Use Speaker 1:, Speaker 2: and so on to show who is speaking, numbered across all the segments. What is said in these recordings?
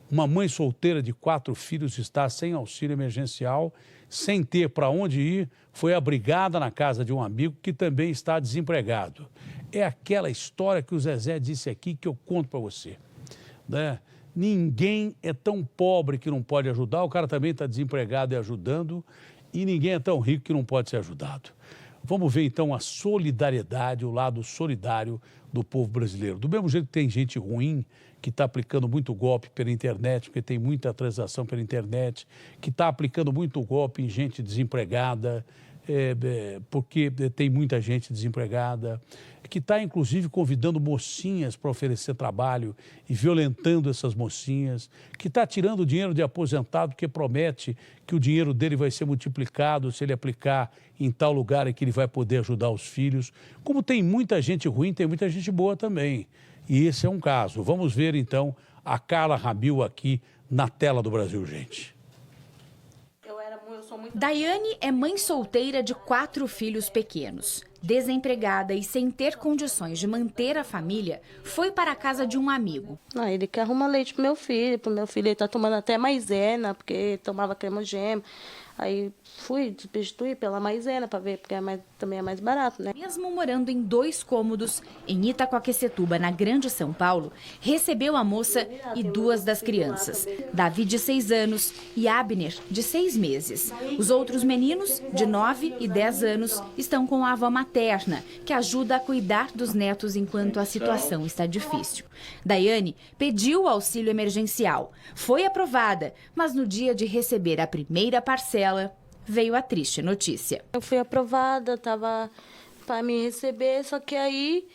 Speaker 1: Uma mãe solteira de 4 filhos está sem auxílio emergencial, sem ter para onde ir, foi abrigada na casa de um amigo que também está desempregado. É aquela história que o Zezé disse aqui que eu conto para você, né? Ninguém é tão pobre que não pode ajudar, o cara também está desempregado e ajudando, e ninguém é tão rico que não pode ser ajudado. Vamos ver então a solidariedade, o lado solidário do povo brasileiro. Do mesmo jeito que tem gente ruim que está aplicando muito golpe pela internet, porque tem muita transação pela internet, que está aplicando muito golpe em gente desempregada, porque tem muita gente desempregada, que está inclusive convidando mocinhas para oferecer trabalho e violentando essas mocinhas, que está tirando dinheiro de aposentado porque promete que o dinheiro dele vai ser multiplicado se ele aplicar em tal lugar em que ele vai poder ajudar os filhos. Como tem muita gente ruim, tem muita gente boa também. E esse é um caso. Vamos ver então a Carla Ramil aqui na tela do Brasil, gente.
Speaker 2: Daiane é mãe solteira de 4 filhos pequenos. Desempregada e sem ter condições de manter a família, foi para a casa de um amigo.
Speaker 3: Ele quer arrumar leite pro meu filho ele tá tomando até maisena, porque tomava cremogênio. Aí fui substituir pela maisena para ver, porque também é mais barato, né?
Speaker 2: Mesmo morando em 2 cômodos, em Itaquaquecetuba, na Grande São Paulo, recebeu a moça e 2 das crianças, Davi, de 6 anos, e Abner, de 6 meses. Os outros meninos, de 9 e 10 anos, estão com a avó materna, que ajuda a cuidar dos netos enquanto a situação está difícil. Daiane pediu o auxílio emergencial. Foi aprovada, mas no dia de receber a primeira parcela, veio a triste notícia.
Speaker 3: Eu fui aprovada, estava para me receber, só que aí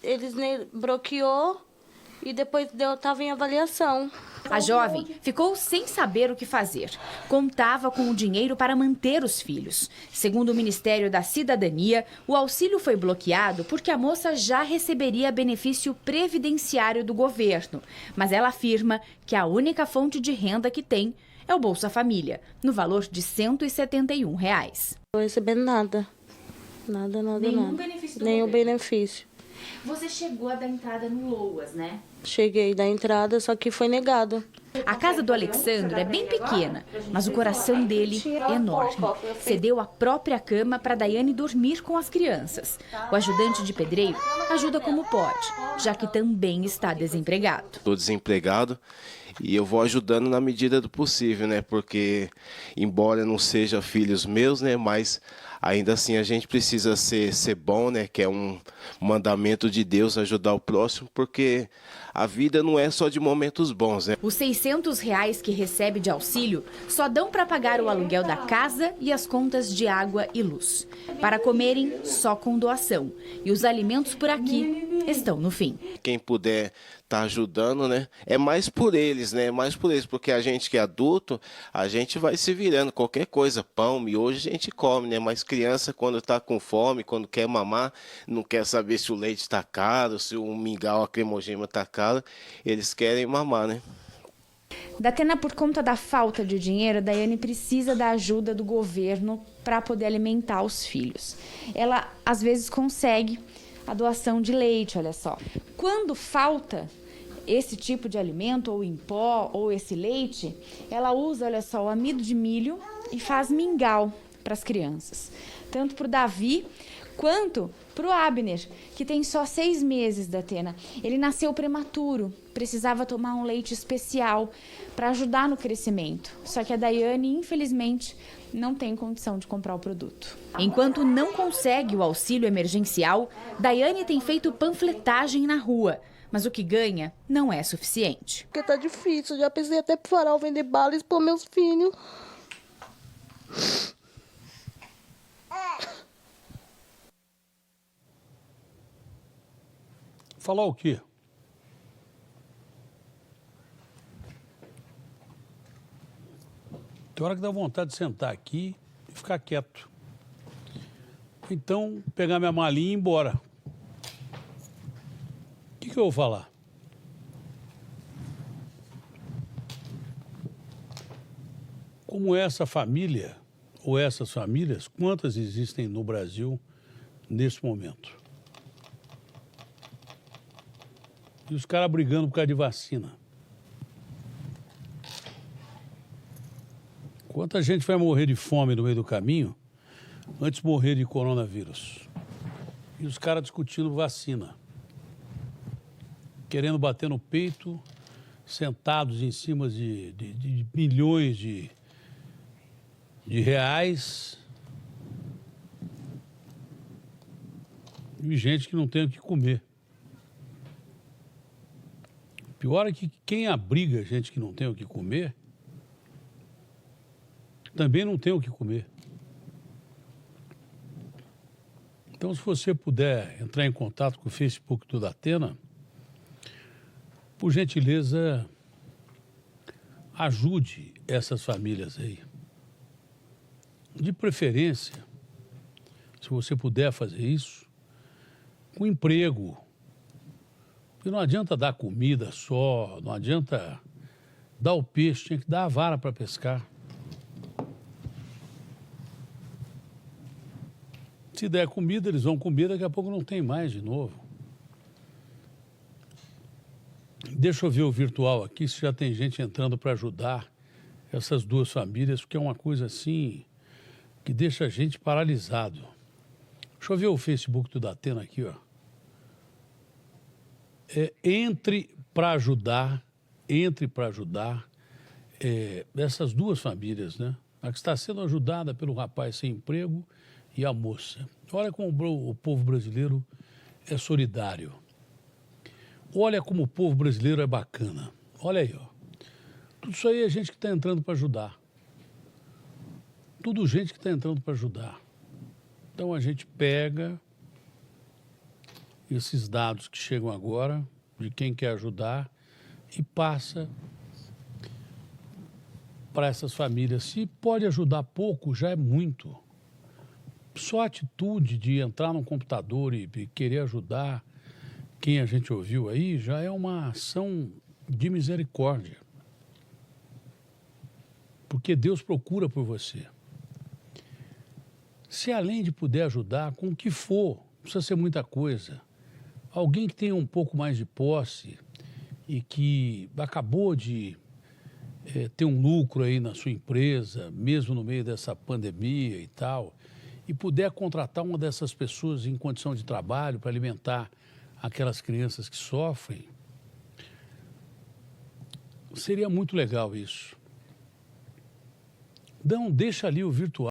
Speaker 3: eles bloqueou e depois estava em avaliação.
Speaker 2: A jovem ficou sem saber o que fazer. Contava com o dinheiro para manter os filhos. Segundo o Ministério da Cidadania, o auxílio foi bloqueado porque a moça já receberia benefício previdenciário do governo. Mas ela afirma que a única fonte de renda que tem é o Bolsa Família, no valor de R$ 171.
Speaker 3: Não estou recebendo nada. Nada.
Speaker 2: Benefício do
Speaker 3: Nenhum
Speaker 2: governo.
Speaker 3: benefício.
Speaker 2: Você chegou a dar entrada no LOAS, né?
Speaker 3: Cheguei da entrada, só que foi negado.
Speaker 2: A casa do Alexandre é bem pequena, mas o coração dele é enorme. Cedeu a própria cama para Daiane dormir com as crianças. O ajudante de pedreiro ajuda como pode, já que também está desempregado.
Speaker 4: Estou desempregado e eu vou ajudando na medida do possível, né? Porque, embora não seja filhos meus, né? Mas ainda assim a gente precisa ser bom, né? Que é um mandamento de Deus, ajudar o próximo, porque a vida não é só de momentos bons, né?
Speaker 2: Os R$600 que recebe de auxílio só dão para pagar o aluguel da casa e as contas de água e luz. Para comerem, só com doação. E os alimentos por aqui estão no fim.
Speaker 4: Quem puder tá ajudando, né? É mais por eles, né? Mais por eles, porque a gente que é adulto, a gente vai se virando. Qualquer coisa, pão, miojo, a gente come, né? Mas criança, quando tá com fome, quando quer mamar, não quer saber se o leite está caro, se o mingau, a cremogema está caro, eles querem mamar, né?
Speaker 2: Datena, por conta da falta de dinheiro, a Daiane precisa da ajuda do governo para poder alimentar os filhos. Ela, às vezes, consegue a doação de leite, olha só. Quando falta esse tipo de alimento, ou em pó, ou esse leite, ela usa, olha só, o amido de milho e faz mingau para as crianças. Tanto para o Davi quanto para o Abner, que tem só 6 meses, Datena. Ele nasceu prematuro, precisava tomar um leite especial para ajudar no crescimento. Só que a Daiane, infelizmente, não tem condição de comprar o produto. Enquanto não consegue o auxílio emergencial, Daiane tem feito panfletagem na rua. Mas o que ganha não é suficiente.
Speaker 3: Porque tá difícil, já pensei até pro farol vender bala e expor meus filhos.
Speaker 1: Falar o quê? Tem hora que dá vontade de sentar aqui e ficar quieto. Então, pegar minha malinha e ir embora. O que eu vou falar? Como essa família, ou essas famílias, quantas existem no Brasil nesse momento? E os caras brigando por causa de vacina. Quanta gente vai morrer de fome no meio do caminho antes de morrer de coronavírus? E os caras discutindo vacina, querendo bater no peito, sentados em cima de milhões de reais, e gente que não tem o que comer. O pior é que quem abriga gente que não tem o que comer também não tem o que comer. Então, se você puder entrar em contato com o Facebook do Datena, por gentileza, ajude essas famílias aí. De preferência, se você puder fazer isso, com emprego. Porque não adianta dar comida só, não adianta dar o peixe, tinha que dar a vara para pescar. Se der comida, eles vão comer, daqui a pouco não tem mais de novo. Deixa eu ver o virtual aqui, se já tem gente entrando para ajudar essas duas famílias, porque é uma coisa assim que deixa a gente paralisado. Deixa eu ver o Facebook do Datena aqui, ó. Entre para ajudar essas duas famílias, né? A que está sendo ajudada pelo rapaz sem emprego e a moça. Olha como o povo brasileiro é solidário. Olha como o povo brasileiro é bacana. Olha aí, ó. Tudo isso aí é gente que está entrando para ajudar. Tudo gente que está entrando para ajudar. Então a gente pega esses dados que chegam agora, de quem quer ajudar, e passa para essas famílias. Se pode ajudar pouco, já é muito. Só a atitude de entrar no computador e querer ajudar quem a gente ouviu aí já é uma ação de misericórdia. Porque Deus procura por você. Se além de poder ajudar com o que for, não precisa ser muita coisa, alguém que tenha um pouco mais de posse e que acabou de ter um lucro aí na sua empresa, mesmo no meio dessa pandemia e tal, e puder contratar uma dessas pessoas em condição de trabalho para alimentar aquelas crianças que sofrem, seria muito legal isso. Não, deixa ali o virtual.